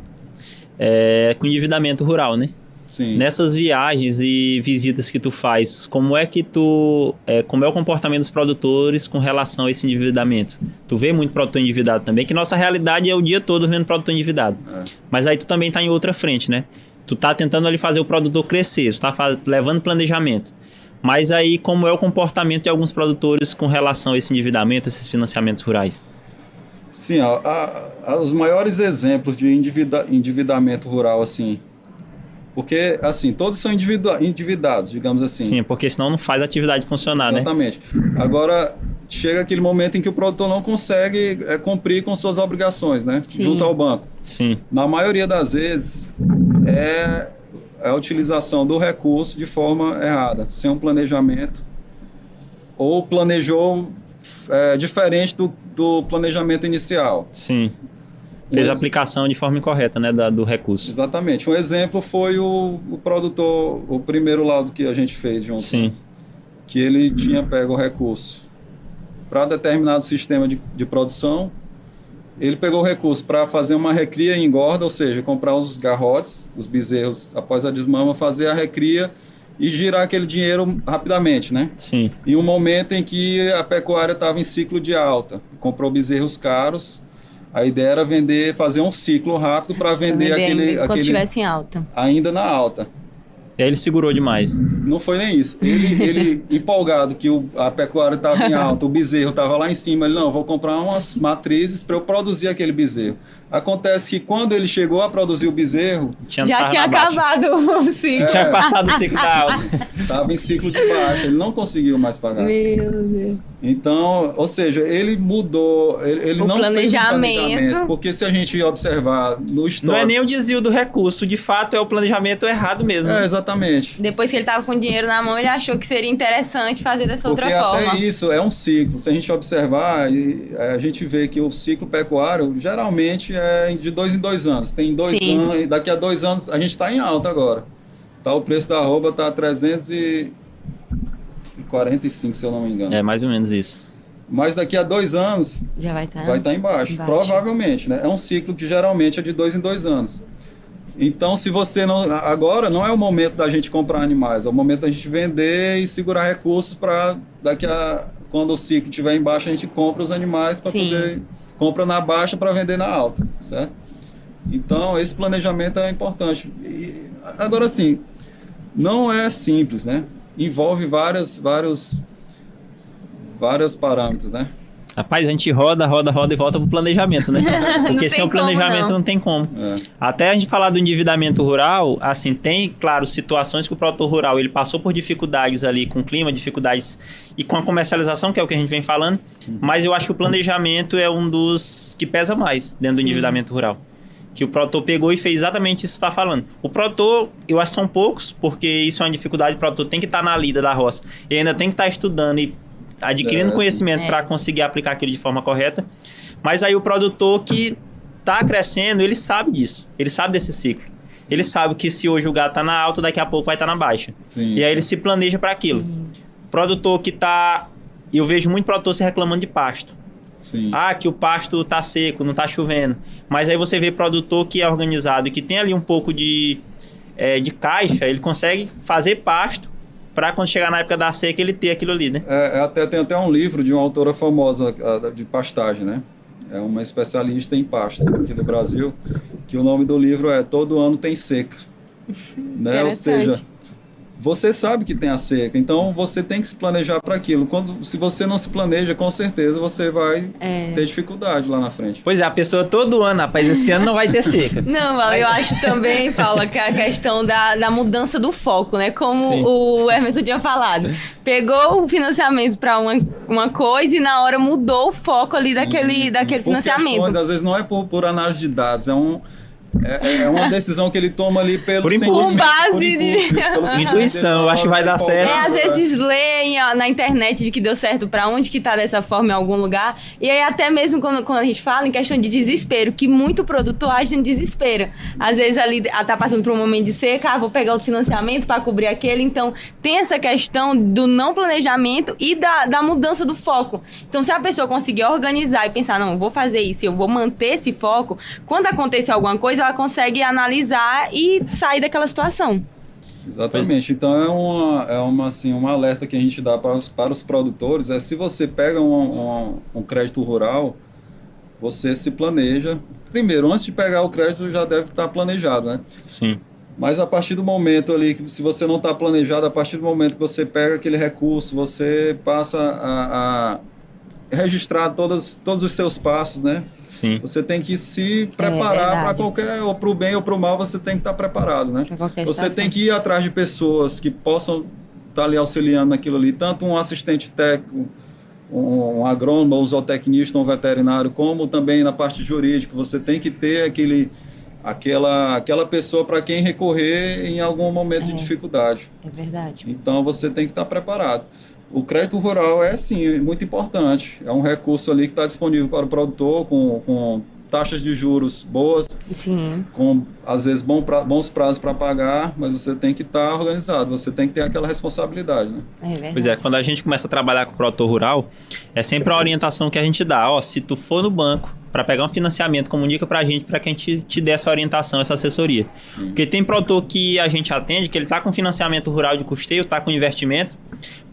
é com o endividamento rural, né? sim. Nessas viagens e visitas que tu faz, como é o comportamento dos produtores com relação a esse endividamento? Tu vê muito produtor endividado também, que nossa realidade é o dia todo vendo produtor endividado. Mas aí tu também tá em outra frente, né? Tu tá tentando ali fazer o produtor crescer, tu tá levando planejamento. Mas aí como é o comportamento de alguns produtores com relação a esse endividamento, esses financiamentos rurais? Sim, os maiores exemplos de endividamento rural, assim, porque, assim, todos são endividados, digamos assim. Sim, porque senão não faz a atividade funcionar, né? Exatamente. Agora, chega aquele momento em que o produtor não consegue cumprir com suas obrigações, né? Sim. Junto ao banco. Sim. Na maioria das vezes, é a utilização do recurso de forma errada, sem um planejamento, ou planejou diferente do planejamento inicial. Sim. Fez a aplicação de forma incorreta, né, do recurso. Exatamente. Um exemplo foi o produtor, o primeiro laudo que a gente fez junto. Sim. Que ele tinha pego o recurso para determinado sistema de produção. Ele pegou o recurso para fazer uma recria e engorda, ou seja, comprar os garrotes, os bezerros, após a desmama, fazer a recria e girar aquele dinheiro rapidamente, né? Sim. Em um momento em que a pecuária estava em ciclo de alta. Comprou bezerros caros. A ideia era fazer um ciclo rápido para vender quando estivesse em alta. Ainda na alta. E aí ele segurou demais. Não foi nem isso. Ele empolgado que a pecuária estava em alta, o bezerro estava lá em cima, ele, não, vou comprar umas matrizes para eu produzir aquele bezerro. Acontece que quando ele chegou a produzir o bezerro... Já tinha acabado o ciclo. Tinha passado o ciclo da alta. Estava em ciclo de baixa, ele não conseguiu mais pagar. Meu Deus. Então, ou seja, ele mudou, ele não fez um planejamento. Porque se a gente observar no histórico... Não é nem o desvio do recurso, de fato é o planejamento errado mesmo. Exatamente. Depois que ele estava com o dinheiro na mão, ele achou que seria interessante fazer dessa outra forma. Porque até isso é um ciclo. Se a gente observar, a gente vê que o ciclo pecuário geralmente é de 2 em 2 anos. Tem 2 anos, e daqui a 2 anos a gente está em alta agora. Tá, o preço da arroba está 345, se eu não me engano. É mais ou menos isso. Mas daqui a 2 anos já vai estar embaixo. Provavelmente, né? É um ciclo que geralmente é de 2 em 2 anos. Então, se você não... Agora não é o momento da gente comprar animais, é o momento da gente vender e segurar recursos para quando o ciclo estiver embaixo, a gente compra os animais para poder... Compra na baixa para vender na alta, certo? Então, esse planejamento é importante. Agora, assim, não é simples, né? Envolve vários parâmetros, né? Rapaz, a gente roda e volta pro planejamento, né? Porque sem o planejamento não tem como. Até a gente falar do endividamento rural, assim, tem, claro, situações que o produtor rural, ele passou por dificuldades ali com o clima, dificuldades e com a comercialização, que é o que a gente vem falando, mas eu acho que o planejamento é um dos que pesa mais dentro do endividamento rural. Que o produtor pegou e fez exatamente isso que você está falando. O produtor, eu acho que são poucos, porque isso é uma dificuldade, o produtor tem que estar na lida da roça, e ainda tem que estar estudando e adquirindo conhecimento para conseguir aplicar aquilo de forma correta. Mas aí o produtor que está crescendo, ele sabe disso. Ele sabe desse ciclo. Ele sabe que se hoje o gado está na alta, daqui a pouco vai estar na baixa. E aí ele se planeja para aquilo. Produtor que está... Eu vejo muito produtor se reclamando de pasto. Que o pasto está seco, não está chovendo. Mas aí você vê produtor que é organizado e que tem ali um pouco de caixa, ele consegue fazer pasto para quando chegar na época da seca ele ter aquilo ali, né? Tem até um livro de uma autora famosa de pastagem, né? É uma especialista em pasto aqui do Brasil, que o nome do livro é Todo Ano Tem Seca. Né? Ou seja, você sabe que tem a seca, então você tem que se planejar para aquilo. Se você não se planeja, com certeza você vai ter dificuldade lá na frente. Pois é, a pessoa todo ano, rapaz, esse ano não vai ter seca. Não, eu acho também, Paula, que a questão da mudança do foco, né? Como o Hermeson tinha falado. Pegou o financiamento para uma coisa e na hora mudou o foco ali daquele financiamento. Às vezes não é por análise de dados, É uma decisão que ele toma ali pelo Por impulso. Com base pelo Intuição, eu acho que vai dar certo. Às vezes lê na internet de que deu certo pra onde que tá dessa forma em algum lugar. E aí até mesmo quando a gente fala em questão de desespero, que muito produtor age no desespero. Às vezes ali tá passando por um momento de seca, vou pegar outro financiamento pra cobrir aquele. Então tem essa questão do não planejamento e da mudança do foco. Então se a pessoa conseguir organizar e pensar, não, vou fazer isso, eu vou manter esse foco, quando acontecer alguma coisa, ela consegue analisar e sair daquela situação. Exatamente. Então assim, um alerta que a gente dá para os produtores se você pega um crédito rural, você se planeja. Primeiro, antes de pegar o crédito, já deve estar planejado, né? Sim. Mas a partir do momento ali, que se você não está planejado, a partir do momento que você pega aquele recurso, você passa a registrar todos os seus passos, né? Sim. Você tem que se preparar para qualquer, ou para o bem ou para o mal, você tem que estar preparado, né? Você tem que ir atrás de pessoas que possam estar ali auxiliando naquilo ali, tanto um assistente técnico, um agrônomo, um zootecnista, um veterinário, como também na parte jurídica, você tem que ter aquela pessoa para quem recorrer em algum momento de dificuldade. É verdade. Então você tem que estar preparado. O crédito rural sim, muito importante. É um recurso ali que está disponível para o produtor com taxas de juros boas, Sim. com, às vezes, bons prazos para pagar, mas você tem que estar organizado, você tem que ter aquela responsabilidade, né? É verdade. Pois é, quando a gente começa a trabalhar com o produtor rural, é sempre a orientação que a gente dá. Se tu for no banco para pegar um financiamento, comunica pra gente para que a gente te dê essa orientação, essa assessoria. Sim. Porque tem produtor que a gente atende, que ele tá com financiamento rural de custeio, tá com investimento,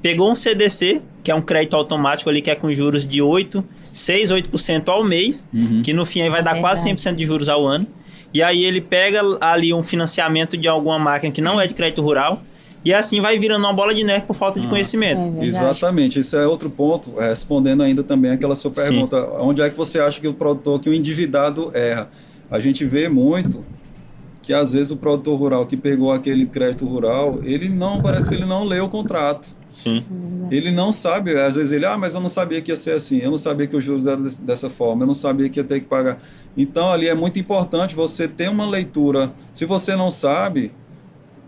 pegou um CDC, que é um crédito automático ali, que é com juros de 6-8% ao mês, que no fim aí vai dar quase 100% de juros ao ano. E aí ele pega ali um financiamento de alguma máquina que não é de crédito rural, e assim vai virando uma bola de neve por falta de conhecimento. Exatamente, isso é outro ponto, respondendo ainda também aquela sua pergunta, onde é que você acha que o endividado erra? A gente vê muito que às vezes o produtor rural que pegou aquele crédito rural, parece que ele não leu o contrato. Sim. Ele não sabe, às vezes ele, mas eu não sabia que ia ser assim, eu não sabia que os juros eram dessa forma, eu não sabia que ia ter que pagar. Então ali é muito importante você ter uma leitura. Se você não sabe,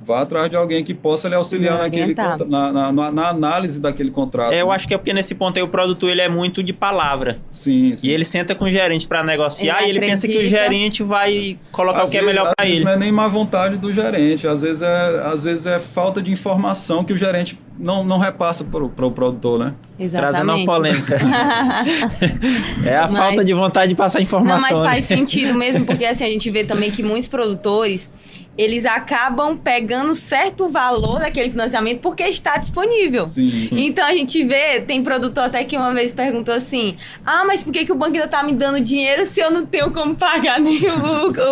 vá atrás de alguém que possa lhe auxiliar na análise daquele contrato. Eu acho que é porque nesse ponto aí o produtor ele é muito de palavra. Sim. E ele senta com o gerente para negociar e ele pensa que o gerente vai colocar o que é melhor para ele. Não é nem má vontade do gerente, às vezes é falta de informação que o gerente não repassa para o produtor, né? Exatamente. Trazendo uma polêmica. Falta de vontade de passar informação. Não, mas faz sentido mesmo, porque assim, a gente vê também que muitos produtores, eles acabam pegando certo valor daquele financiamento porque está disponível. Sim. Então a gente vê, tem produtor até que uma vez perguntou assim, mas por que o banco ainda está me dando dinheiro se eu não tenho como pagar nem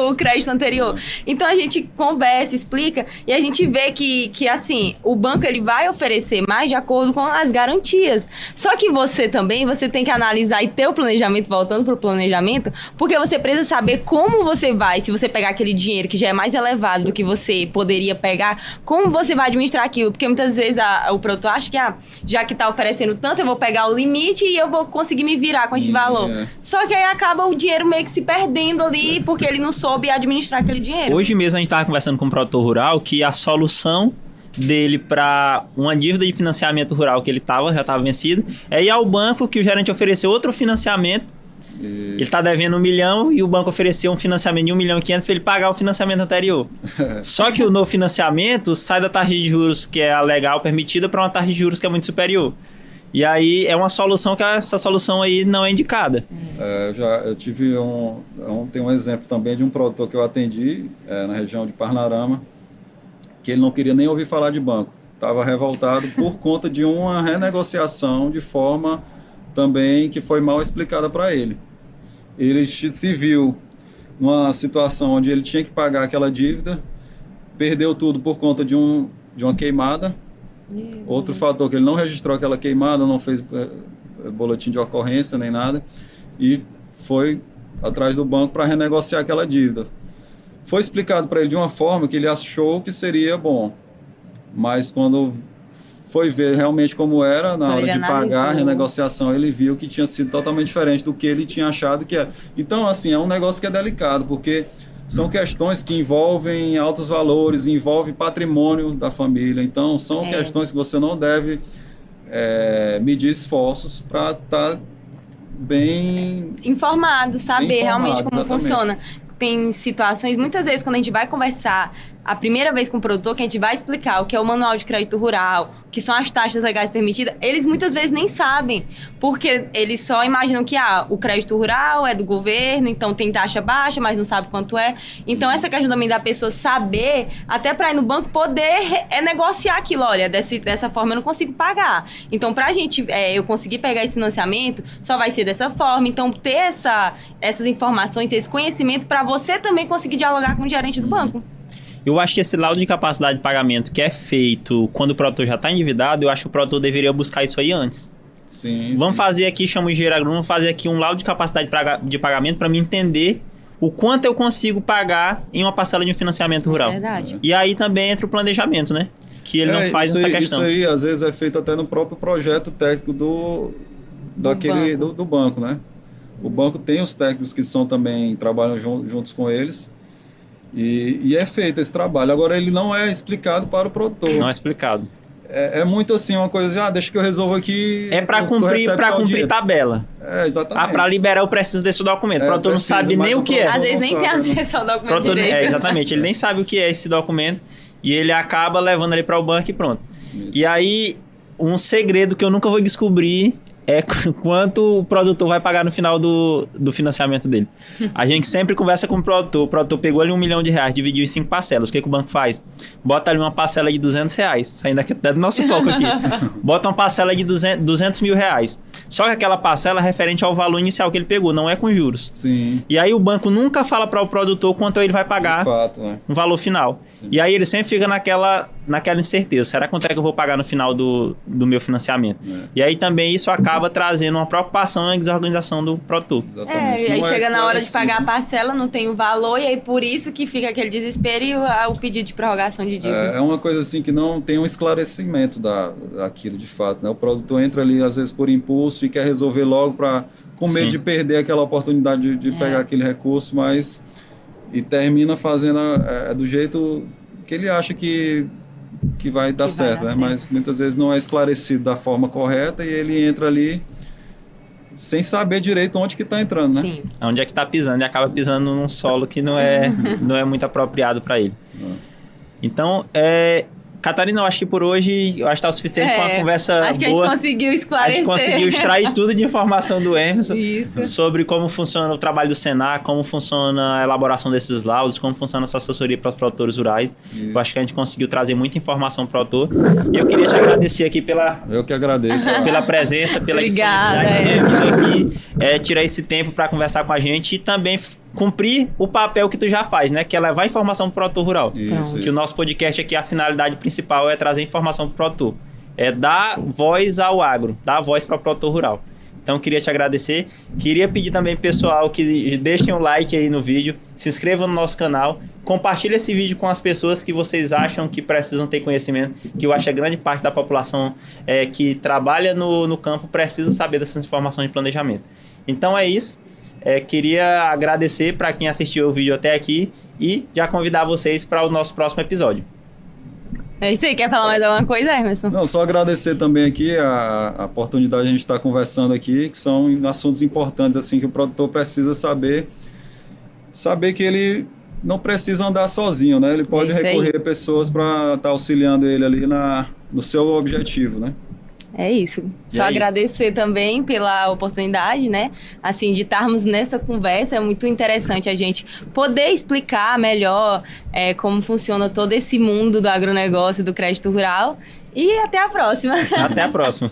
o crédito anterior? Então a gente conversa, explica, e a gente vê que assim, o banco ele vai oferecer mais de acordo com as garantias. Só que você tem que analisar e ter o planejamento, voltando para o planejamento, porque você precisa saber como você vai, se você pegar aquele dinheiro que já é mais elevado do que você poderia pegar, como você vai administrar aquilo, porque muitas vezes o produtor acha que já que está oferecendo tanto, eu vou pegar o limite e eu vou conseguir me virar com esse valor. Só que aí acaba o dinheiro meio que se perdendo ali, porque ele não soube administrar aquele dinheiro. Hoje mesmo a gente estava conversando com um produtor rural que a solução dele para uma dívida de financiamento rural que ele já estava vencido, é ir ao banco que o gerente ofereceu outro financiamento. Ele está devendo 1 milhão e o banco ofereceu um financiamento de 1,5 milhão para ele pagar o financiamento anterior. Só que o novo financiamento sai da taxa de juros que é a legal permitida para uma taxa de juros que é muito superior. E aí é uma solução que essa solução aí não é indicada. Eu tive tem um exemplo também de um produtor que eu atendi na região de Parnarama, que ele não queria nem ouvir falar de banco. Estava revoltado por conta de uma renegociação de forma também que foi mal explicada para ele. Ele se viu numa situação onde ele tinha que pagar aquela dívida, perdeu tudo por conta de uma queimada. Outro fator, que ele não registrou aquela queimada, não fez boletim de ocorrência nem nada, e foi atrás do banco para renegociar aquela dívida. Foi explicado para ele de uma forma que ele achou que seria bom, mas quando foi ver realmente como era, na hora de pagar a renegociação, ele viu que tinha sido totalmente diferente do que ele tinha achado que era. Então, assim, é um negócio que é delicado, porque são questões que envolvem altos valores, envolvem patrimônio da família. Então, são questões que você não deve medir esforços para estar bem informado, saber bem informado, realmente como exatamente. funciona. Tem situações, muitas vezes, quando a gente vai conversar a primeira vez com o produtor, que a gente vai explicar o que é o manual de crédito rural, o que são as taxas legais permitidas, eles muitas vezes nem sabem, porque eles só imaginam que o crédito rural é do governo, então tem taxa baixa, mas não sabe quanto é. Então, essa questão também da pessoa saber, até para ir no banco, poder negociar aquilo. Olha, dessa forma eu não consigo pagar. Então, pra gente, eu conseguir pegar esse financiamento, só vai ser dessa forma. Então, ter essas informações, esse conhecimento, para você também conseguir dialogar com o gerente do banco. Eu acho que esse laudo de capacidade de pagamento que é feito quando o produtor já está endividado, eu acho que o produtor deveria buscar isso aí antes. Sim, Vamos fazer aqui, chama o engenheiro agrônomo, vamos fazer aqui um laudo de capacidade de pagamento para me entender o quanto eu consigo pagar em uma parcela de um financiamento rural. Verdade. E aí também entra o planejamento, né? Que ele não faz essa questão. Isso aí, às vezes, é feito até no próprio projeto técnico do banco, né? O banco tem os técnicos que trabalham juntos com eles. E é feito esse trabalho. Agora, ele não é explicado para o produtor. Não é explicado. É muito assim, uma coisa, deixa que eu resolvo aqui. É para cumprir tabela. Exatamente. Para liberar, eu preciso desse documento. O produtor não sabe nem o que é. Às vezes nem tem acesso ao documento direito. Exatamente, ele nem sabe o que é esse documento e ele acaba levando ele para o banco e pronto. Isso. E aí, um segredo que eu nunca vou descobrir é quanto o produtor vai pagar no final do financiamento dele. A gente sempre conversa com o produtor pegou ali R$1 milhão, dividiu em 5 parcelas. O que o banco faz? Bota ali uma parcela de R$200, saindo aqui até do nosso foco aqui. Bota uma parcela de R$200 mil. Só que aquela parcela é referente ao valor inicial que ele pegou, não é com juros. Sim. E aí o banco nunca fala para o produtor quanto ele vai pagar no valor final. Sim. E aí ele sempre fica naquela incerteza. Será quanto é que eu vou pagar no final do meu financiamento? E aí também isso acaba trazendo uma preocupação e desorganização do produtor. Exatamente. E aí chega na hora de pagar a parcela, não tem o valor, e aí por isso que fica aquele desespero e o pedido de prorrogação de dívida. É uma coisa assim que não tem um esclarecimento daquilo de fato, né? O produtor entra ali às vezes por impulso e quer resolver logo com medo de perder aquela oportunidade de pegar aquele recurso, mas e termina fazendo do jeito que ele acha que vai dar certo, né? Mas muitas vezes não é esclarecido da forma correta e ele entra ali sem saber direito onde que está entrando, né? Sim. Onde é que está pisando e acaba pisando num solo que não é muito apropriado para ele. Então, Catarina, eu acho que por hoje está o suficiente para uma conversa boa. Acho que a gente conseguiu esclarecer. A gente conseguiu extrair tudo de informação do Emerson sobre como funciona o trabalho do Senar, como funciona a elaboração desses laudos, como funciona essa assessoria para os produtores rurais. Eu acho que a gente conseguiu trazer muita informação para o produtor. E eu queria te agradecer aqui Eu que agradeço. pela presença, pela disponibilidade de vir aqui, tirar esse tempo para conversar com a gente e também cumprir o papel que tu já faz, né? Que é levar informação pro produtor rural. Isso. O nosso podcast aqui, a finalidade principal é trazer informação pro produtor. É dar voz ao agro, dar voz para o produtor rural. Então, queria te agradecer. Queria pedir também, pessoal, que deixem um like aí no vídeo, se inscrevam no nosso canal, compartilhem esse vídeo com as pessoas que vocês acham que precisam ter conhecimento, que eu acho que a grande parte da população que trabalha no campo precisa saber dessas informações de planejamento. Então, é isso. Queria agradecer para quem assistiu o vídeo até aqui e já convidar vocês para o nosso próximo episódio. É isso aí, quer falar mais alguma coisa, Emerson? Não, só agradecer também aqui a oportunidade de a gente estar conversando aqui, que são assuntos importantes assim que o produtor precisa saber que ele não precisa andar sozinho, né? Ele pode recorrer a pessoas para estar auxiliando ele ali no seu objetivo, né? É isso. Só agradecer também pela oportunidade, né? Assim, de estarmos nessa conversa. É muito interessante a gente poder explicar melhor como funciona todo esse mundo do agronegócio, do crédito rural. E até a próxima. Até a próxima.